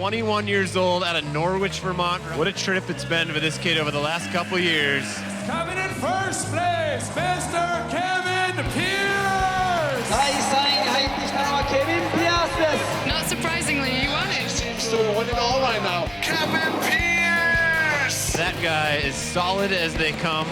21 years old out of Norwich, Vermont. What a trip it's been for this kid over the last couple years. Coming in first place, Mr. Kevin Pierce! Kevin Pierce! Not surprisingly, you won it. Seems to win it all right now. Kevin Pierce! That guy is solid as they come.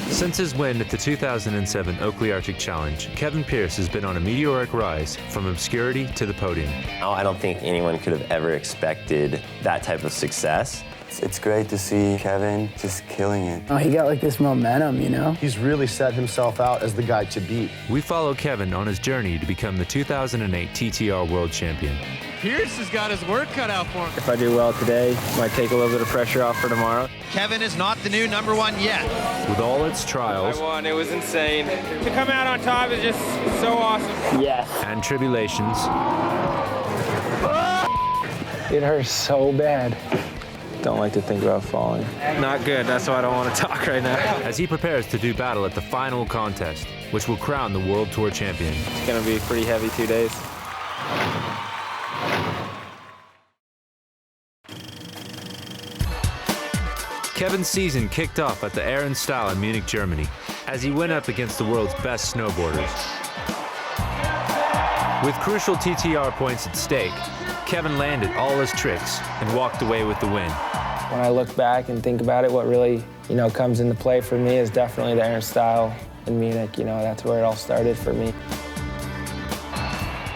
Since his win at the 2007 Oakley Arctic Challenge, Kevin Pierce has been on a meteoric rise from obscurity to the podium. I don't think anyone could have ever expected that type of success. It's great to see Kevin just killing it. Oh, he got like this momentum, you know? He's really set himself out as the guy to beat. We follow Kevin on his journey to become the 2008 TTR World Champion. Pierce has got his work cut out for him. If I do well today, might take a little bit of pressure off for tomorrow. Kevin is not the new #1 yet. With all its trials, I won, it was insane. To come out on top is just so awesome. Yes. And tribulations. It hurts so bad. Don't like to think about falling. Not good, that's why I don't want to talk right now. As he prepares to do battle at the final contest, which will crown the World Tour champion. It's gonna be pretty heavy 2 days. Kevin's season kicked off at the Air and Style in Munich, Germany, as he went up against the world's best snowboarders. With crucial TTR points at stake, Kevin landed all his tricks and walked away with the win. When I look back and think about it, what really, comes into play for me is definitely the Air and Style in Munich. That's where it all started for me.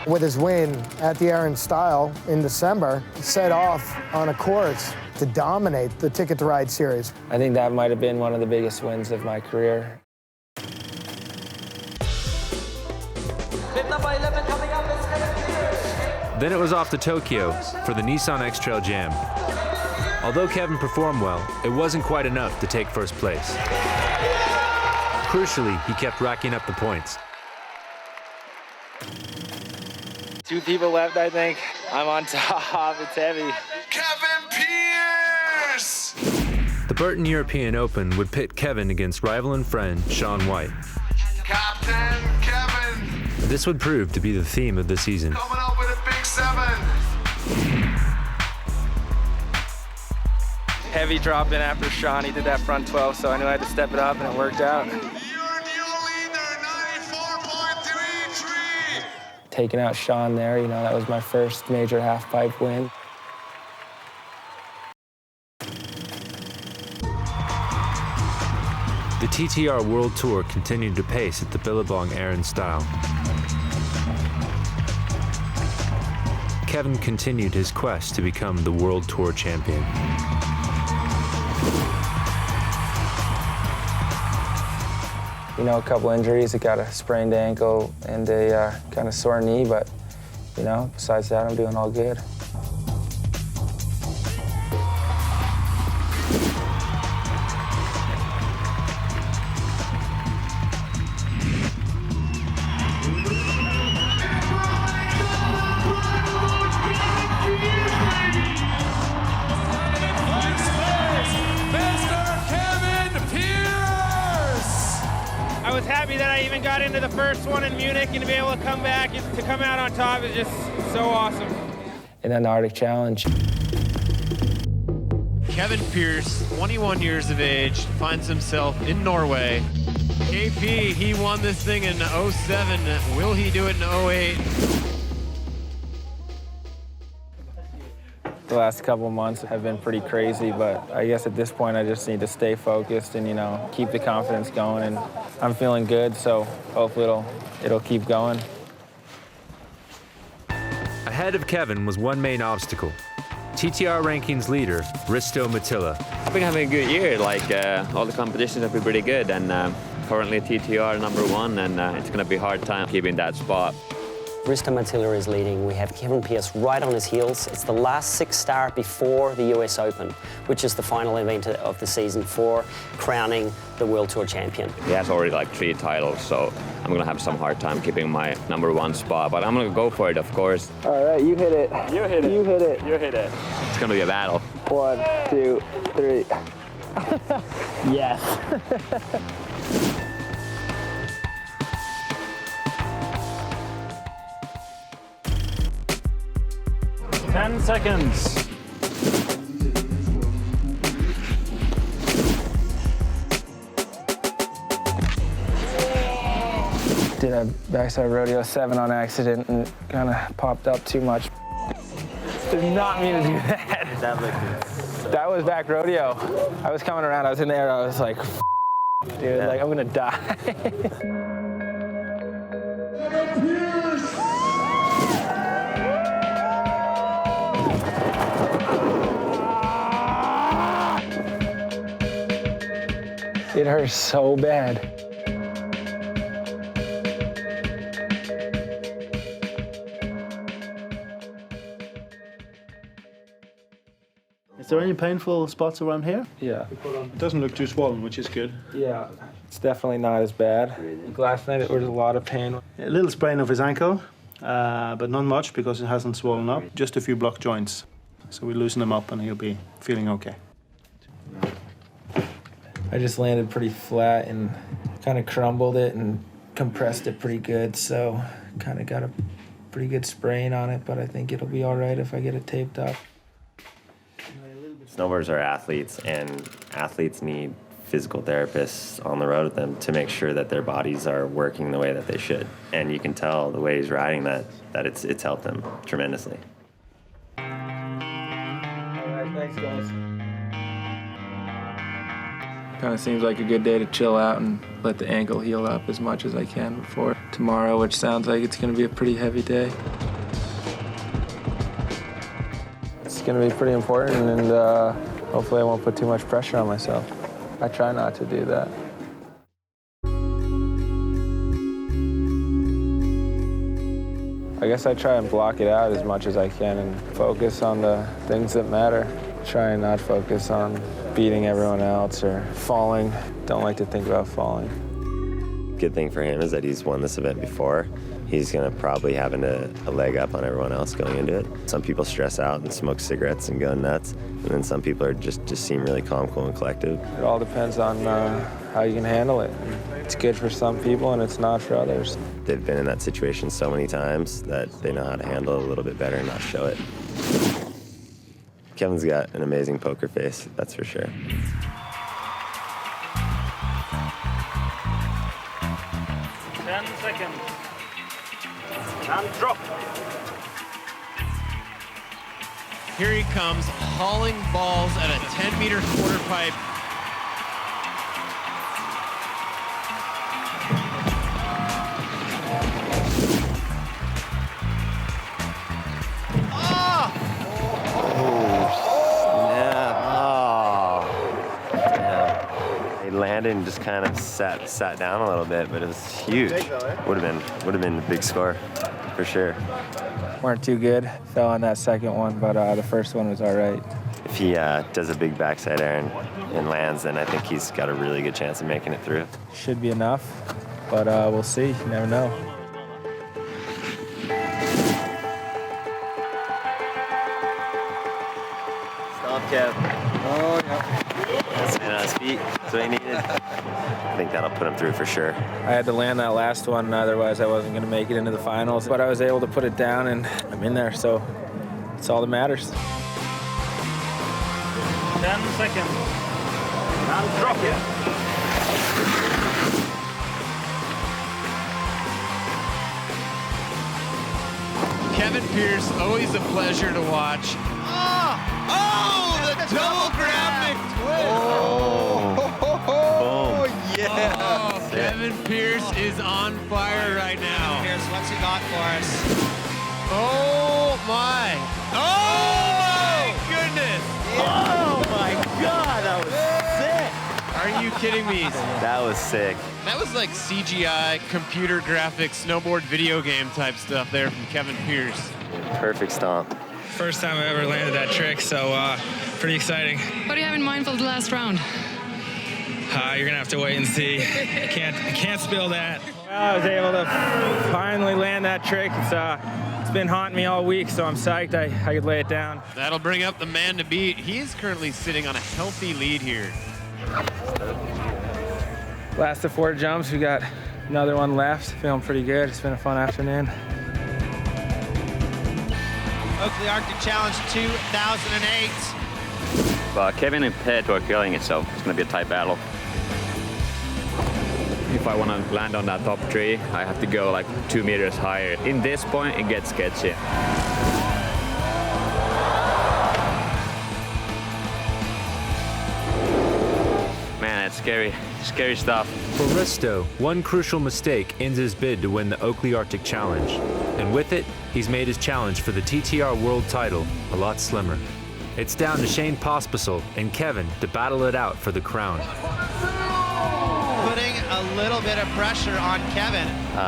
With his win at the Air and Style in December, he set off on a course to dominate the Ticket to Ride series. I think that might have been one of the biggest wins of my career. Then it was off to Tokyo for the Nissan X-Trail Jam. Although Kevin performed well, it wasn't quite enough to take first place. Crucially, he kept racking up the points. 2 people left, I think. I'm on top, it's heavy. Kevin Pierce! The Burton European Open would pit Kevin against rival and friend Shaun White. Captain Kevin! This would prove to be the theme of the season. Coming up with a big 7. Heavy drop in after Shaun. He did that front 12, so I knew I had to step it up, and it worked out. You're the leader, 94.33! Taking out Shaun there, that was my first major half-pipe win. The TTR World Tour continued to pace at the Billabong Air and Style. Kevin continued his quest to become the World Tour champion. A couple injuries. I got a sprained ankle and a kind of sore knee, but, besides that, I'm doing all good. I was happy that I even got into the first one in Munich, and to be able to come back and to come out on top is just so awesome. And then the Arctic Challenge. Kevin Pierce, 21 years of age, finds himself in Norway. KP, he won this thing in '07. Will he do it in '08? The last couple of months have been pretty crazy, but I guess at this point I just need to stay focused and, keep the confidence going, and I'm feeling good, so hopefully it'll keep going. Ahead of Kevin was one main obstacle. TTR rankings leader, Risto Mattila. I've been having a good year, all the competitions have been pretty good, and currently TTR #1, and it's gonna be a hard time keeping that spot. Risto Mattila is leading. We have Kevin Pierce right on his heels. It's the last 6 start before the US Open, which is the final event of the season for crowning the World Tour champion. He has already 3 titles, so I'm gonna have some hard time keeping my #1 spot, but I'm gonna go for it, of course. All right, you hit it. You hit it. You hit it. You hit it. It's gonna be a battle. 1, 2, 3. Yes. 10 seconds. Did a backside rodeo 7 on accident and kind of popped up too much. Did not mean to do that. That was back rodeo. I was coming around, I was in the air, I was like, dude, like I'm gonna die. It hurts so bad. Is there any painful spots around here? Yeah. It doesn't look too swollen, which is good. Yeah, it's definitely not as bad. Last night there was a lot of pain. A little sprain of his ankle, but not much because it hasn't swollen up. Just a few blocked joints. So we loosen him up and he'll be feeling okay. I just landed pretty flat and kind of crumbled it and compressed it pretty good, so kind of got a pretty good sprain on it, but I think it'll be all right if I get it taped up. Snowboarders are athletes, and athletes need physical therapists on the road with them to make sure that their bodies are working the way that they should. And you can tell the way he's riding that it's helped him tremendously. All right, thanks, guys. Kind of seems like a good day to chill out and let the ankle heal up as much as I can before tomorrow, which sounds like it's going to be a pretty heavy day. It's going to be pretty important, and hopefully I won't put too much pressure on myself. I try not to do that. I guess I try and block it out as much as I can and focus on the things that matter. Try and not focus on beating everyone else or falling. Don't like to think about falling. Good thing for him is that he's won this event before. He's gonna probably have a leg up on everyone else going into it. Some people stress out and smoke cigarettes and go nuts, and then some people are just seem really calm, cool, and collected. It all depends on how you can handle it. It's good for some people and it's not for others. They've been in that situation so many times that they know how to handle it a little bit better and not show it. Kevin's got an amazing poker face, that's for sure. 10 seconds. And drop. Here he comes, hauling balls at a 10-meter quarter pipe. Landed and just kind of sat down a little bit, but it was huge. Would have been a big score for sure. Weren't too good. Fell on that second one, but the first one was all right. If he does a big backside air and lands, then I think he's got a really good chance of making it through. Should be enough, but we'll see. You never know. Stop, Kev. Oh, yeah. Stand on his feet. That's what he needed. I think that'll put him through for sure. I had to land that last one, otherwise I wasn't going to make it into the finals. But I was able to put it down, and I'm in there, so it's all that matters. 10 seconds. And drop it. Kevin Pierce, always a pleasure to watch. Oh, the double grab McTwist. Oh, yeah. Oh, Kevin Pierce is on fire right now. Pierce, what's he got for us? Oh, my. Oh, my goodness. Oh, my God, that was sick. Are you kidding me? That was sick. That was like CGI, computer graphics, snowboard video game type stuff there from Kevin Pierce. Perfect stomp. First time I ever landed that trick, so pretty exciting. What do you have in mind for the last round? You're gonna have to wait and see. I can't spill that. Well, I was able to finally land that trick. It's been haunting me all week, so I'm psyched I could lay it down. That'll bring up the man to beat. He is currently sitting on a healthy lead here. Last of 4 jumps, we got another one left. Feeling pretty good. It's been a fun afternoon. Oakley Arctic Challenge 2008. Kevin and Pedro are killing it, so it's going to be a tight battle. You If I want to land on that top tree, I have to go like 2 meters higher. In this point, it gets sketchy. Man, it's scary stuff. For Risto, one crucial mistake ends his bid to win the Oakley Arctic Challenge. And with it, he's made his challenge for the TTR World title a lot slimmer. It's down to Shane Pospisil and Kevin to battle it out for the crown. Putting a little bit of pressure on Kevin.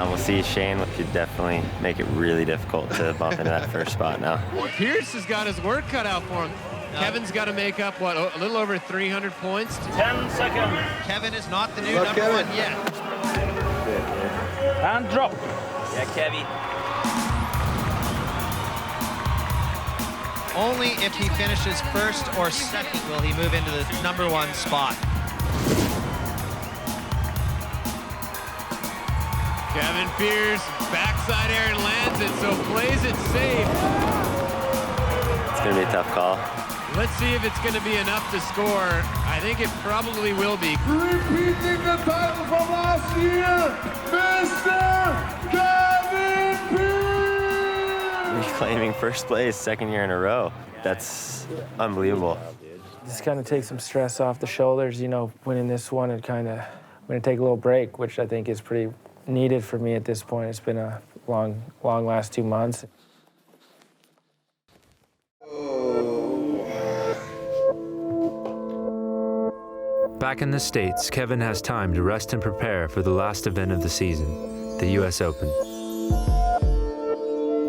We'll see. Shane should definitely make it really difficult to bump into that first spot now. Pierce has got his work cut out for him. Kevin's got to make up, what, a little over 300 points? 10 seconds. Kevin is not the new number one yet. And drop. Yeah, Kevy. Only if he finishes first or second will he move into the number one spot. Kevin Pierce, backside air and lands it, so plays it safe. It's going to be a tough call. Let's see if it's going to be enough to score. I think it probably will be. Repeating the title from last year, Mr. Kevin Pierce! Reclaiming first place, second year in a row. That's unbelievable. Just kind of take some stress off the shoulders, you know, winning this one and kind of, I'm going to take a little break, which I think is pretty needed for me at this point. It's been a long last 2 months. Back in the States, Kevin has time to rest and prepare for the last event of the season, the US Open.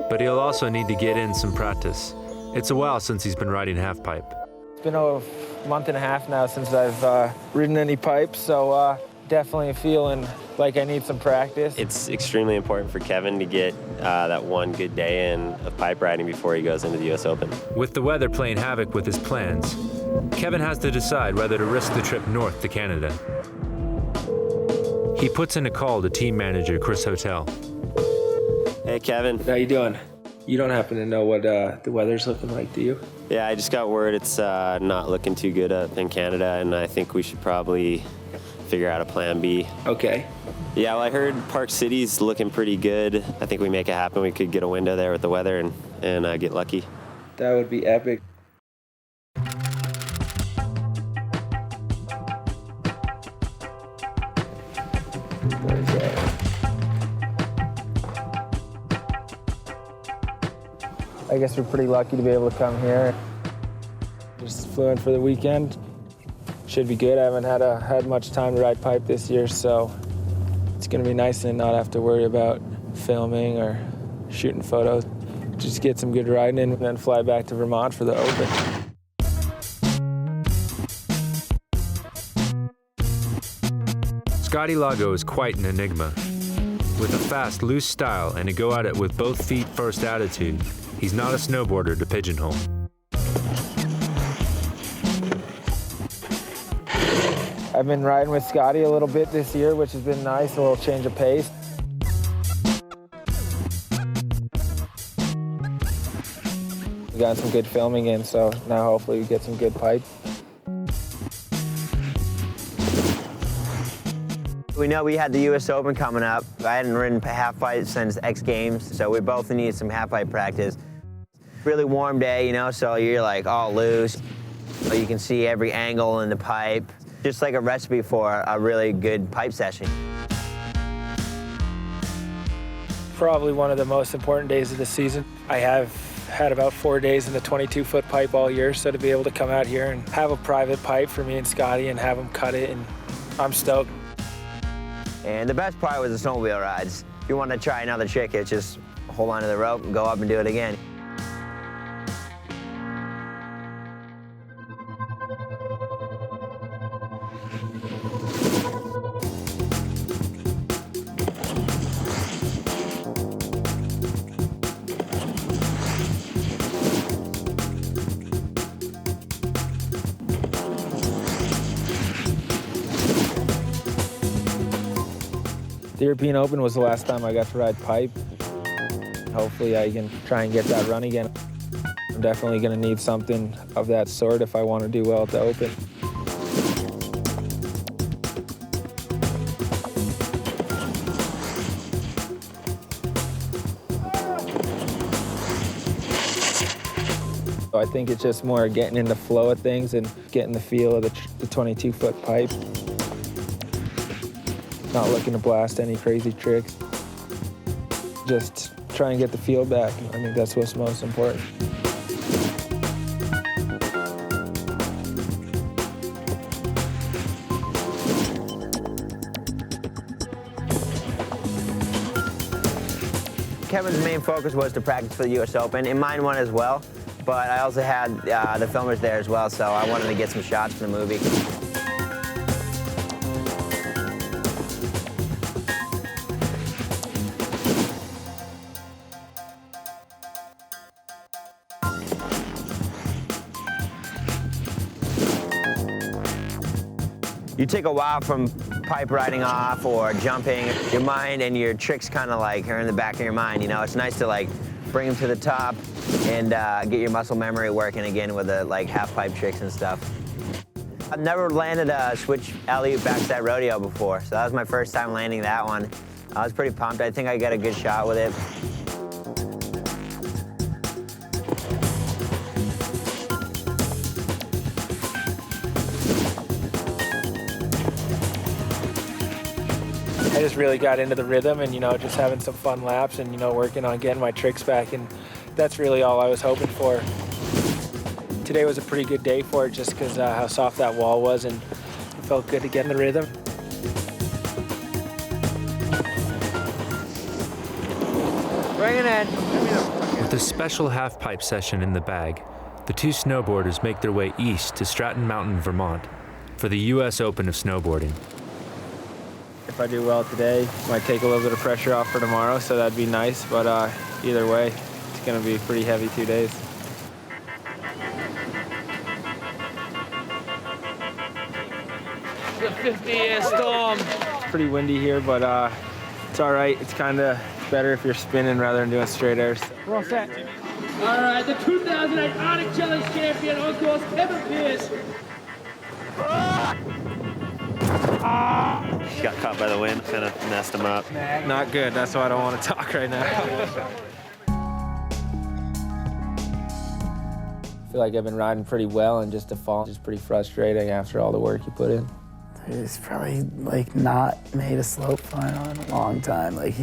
But he'll also need to get in some practice. It's a while since he's been riding halfpipe. It's been a month and a half now since I've ridden any pipes, so definitely feeling like I need some practice. It's extremely important for Kevin to get that one good day in of pipe riding before he goes into the US Open. With the weather playing havoc with his plans, Kevin has to decide whether to risk the trip north to Canada. He puts in a call to team manager Chris Hotel. Hey, Kevin. How you doing? You don't happen to know what the weather's looking like, do you? Yeah, I just got word it's not looking too good up in Canada, and I think we should probably figure out a plan B. Okay. Yeah, well, I heard Park City's looking pretty good. I think we make it happen. We could get a window there with the weather and get lucky. That would be epic. I guess we're pretty lucky to be able to come here. Just flew in for the weekend. Should be good. I haven't had much time to ride pipe this year, so it's gonna be nice to not have to worry about filming or shooting photos. Just get some good riding in and then fly back to Vermont for the Open. Scotty Lago is quite an enigma. With a fast, loose style and a go-at-it-with both feet first attitude, he's not a snowboarder to pigeonhole. I've been riding with Scotty a little bit this year, which has been nice, a little change of pace. We got some good filming in, so now hopefully we get some good pipe. We know we had the US Open coming up. I hadn't ridden half pipe since X Games, so we both need some half pipe practice. Really warm day, you know, so you're like all loose. You can see every angle in the pipe. Just like a recipe for a really good pipe session. Probably one of the most important days of the season. I have had about 4 days in the 22-foot pipe all year, so to be able to come out here and have a private pipe for me and Scotty and have him cut it, and I'm stoked. And the best part was the snowmobile rides. If you want to try another trick, it's just hold onto the rope and go up and do it again. The European Open was the last time I got to ride pipe. Hopefully I can try and get that run again. I'm definitely going to need something of that sort if I want to do well at the Open. So I think it's just more getting in the flow of things and getting the feel of the 22-foot pipe. Not looking to blast any crazy tricks. Just try and get the feel back. I think that's what's most important. Kevin's main focus was to practice for the U.S. Open, and mine won as well. But I also had the filmers there as well, so I wanted to get some shots for the movie. You take a while from pipe riding off or jumping. Your mind and your tricks kind of like are in the back of your mind, you know? It's nice to like bring them to the top and get your muscle memory working again with the like half pipe tricks and stuff. I've never landed a switch alley-oop backside rodeo before, so that was my first time landing that one. I was pretty pumped. I think I got a good shot with it. I just really got into the rhythm and, you know, just having some fun laps and, you know, working on getting my tricks back, and that's really all I was hoping for. Today was a pretty good day for it just because how soft that wall was, and it felt good to get in the rhythm. Bring it in. With a special half-pipe session in the bag, the two snowboarders make their way east to Stratton Mountain, Vermont, for the U.S. Open of snowboarding. If I do well today, might take a little bit of pressure off for tomorrow, so that'd be nice, but either way, it's gonna be a pretty heavy 2 days. The 50-year storm. It's pretty windy here, but it's all right. It's kind of better if you're spinning rather than doing straight airs. We're all set. All right, the 2008 Arctic Challenge champion, of course, Kevin Pierce. He got caught by the wind, kind of messed him up. Not good. That's why I don't want to talk right now. I feel like I've been riding pretty well, and just to fall is pretty frustrating after all the work you put in. He's probably like not made a slope final in a long time. Like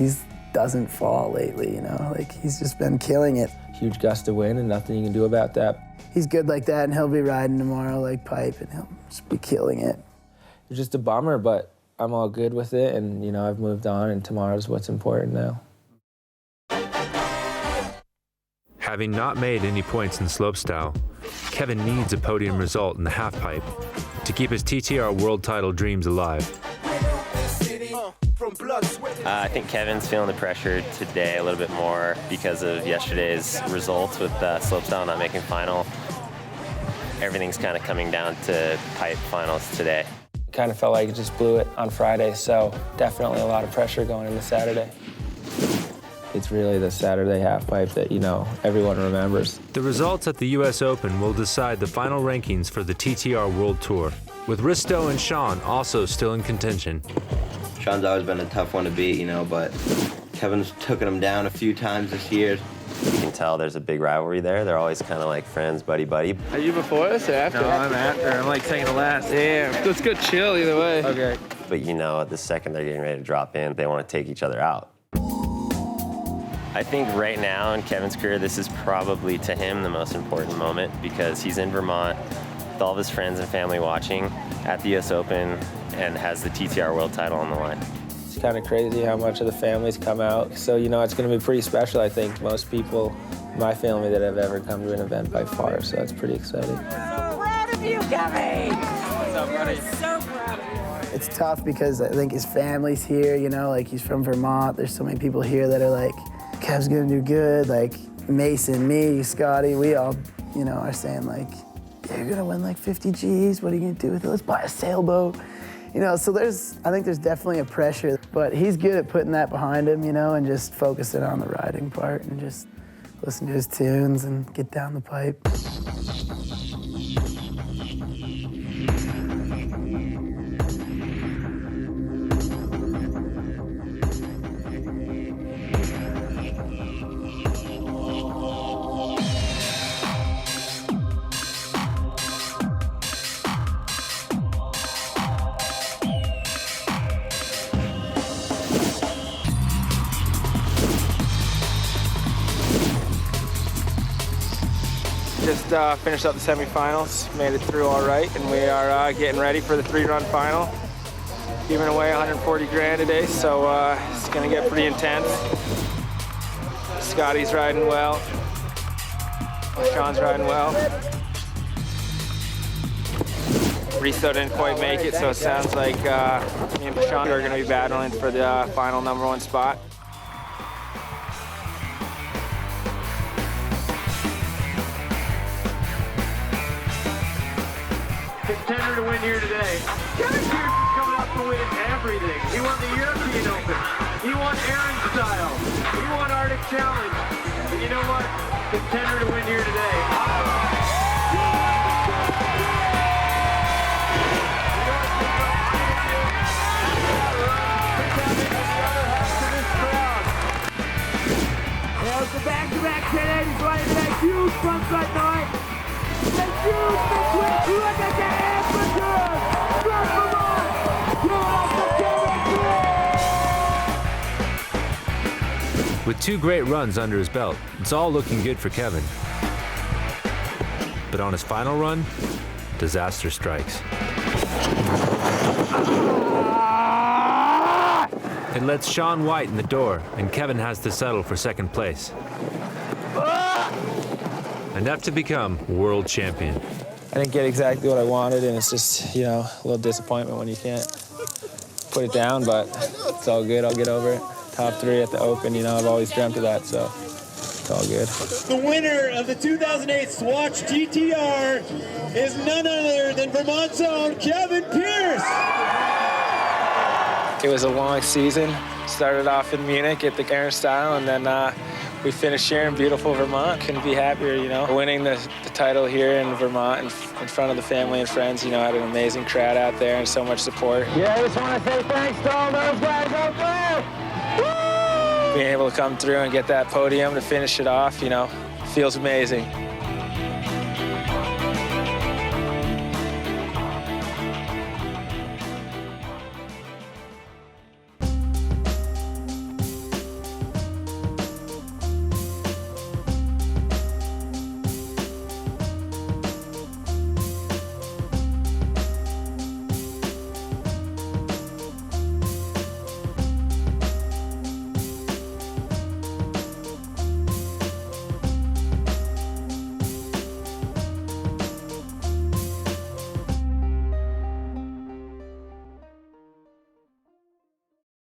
doesn't fall lately, you know? Like he's just been killing it. Huge gust of wind and nothing you can do about that. He's good like that, and he'll be riding tomorrow like pipe, and he'll just be killing it. It's just a bummer, but I'm all good with it, and you know, I've moved on, and tomorrow's what's important now. Having not made any points in slopestyle, Kevin needs a podium result in the halfpipe to keep his TTR world title dreams alive. I think Kevin's feeling the pressure today a little bit more because of yesterday's results with slopestyle not making final. Everything's kind of coming down to pipe finals today. Kind of felt like it just blew it on Friday, so definitely a lot of pressure going into Saturday. It's really the Saturday halfpipe that, you know, everyone remembers. The results at the U.S. Open will decide the final rankings for the TTR World Tour, with Risto and Sean also still in contention. Sean's always been a tough one to beat, you know, but Kevin's taken him down a few times this year. You can tell there's a big rivalry there. They're always kind of like friends, buddy-buddy. Are you before us or after? No, I'm after. I'm like second to last. Yeah, let's go chill either way. Okay. But you know, the second they're getting ready to drop in, they want to take each other out. I think right now in Kevin's career, this is probably to him the most important moment because he's in Vermont with all of his friends and family watching at the US Open and has the TTR World title on the line. It's kind of crazy how much of the families come out. So, you know, it's going to be pretty special, I think. Most people in my family that have ever come to an event by far, so that's pretty exciting. So proud of you, Kevin! What's up, buddy? So proud of you. It's tough because I think his family's here, you know, like he's from Vermont. There's so many people here that are like, Kev's gonna do good. Like Mason, me, Scotty, we all, you know, are saying like, yeah, you're gonna win like 50 G's. What are you gonna do with it? Let's buy a sailboat. You know, so I think there's definitely a pressure, but he's good at putting that behind him, you know, and just focusing on the riding part and just listen to his tunes and get down the pipe. just finished up the semifinals, made it through all right, and we are getting ready for the 3-run final. Giving away 140 grand today, so it's gonna get pretty intense. Scotty's riding well. Sean's riding well. Risto didn't quite make it, so it sounds like me and Sean are gonna be battling for the final #1 spot. Contender to win here today. Kevin Pierce is coming up to win everything. He won the European Open. He won Aaron Style. He won Arctic Challenge. And you know what? Contender to win here today. There's the back-to-back 1080s right into that huge front side nine. The huge big look at the amplitude from Vermont. Give it up for Kevin Pierce. With 2 great runs under his belt, it's all looking good for Kevin. But on his final run, disaster strikes. It lets Sean White in the door, and Kevin has to settle for 2nd place. Enough to become world champion. I didn't get exactly what I wanted, and it's just, you know, a little disappointment when you can't put it down, but it's all good. I'll get over it. Top 3 at the Open, you know, I've always dreamt of that, so it's all good. The winner of the 2008 Swatch GTR is none other than Vermont's own Kevin Pierce. It was a long season. Started off in Munich at the Aaron Style, and then we finished here in beautiful Vermont. Couldn't be happier, you know. Winning the title here in Vermont in front of the family and friends, you know, had an amazing crowd out there and so much support. Yeah, I just want to say thanks to all those guys out there. Being able to come through and get that podium to finish it off, you know, feels amazing.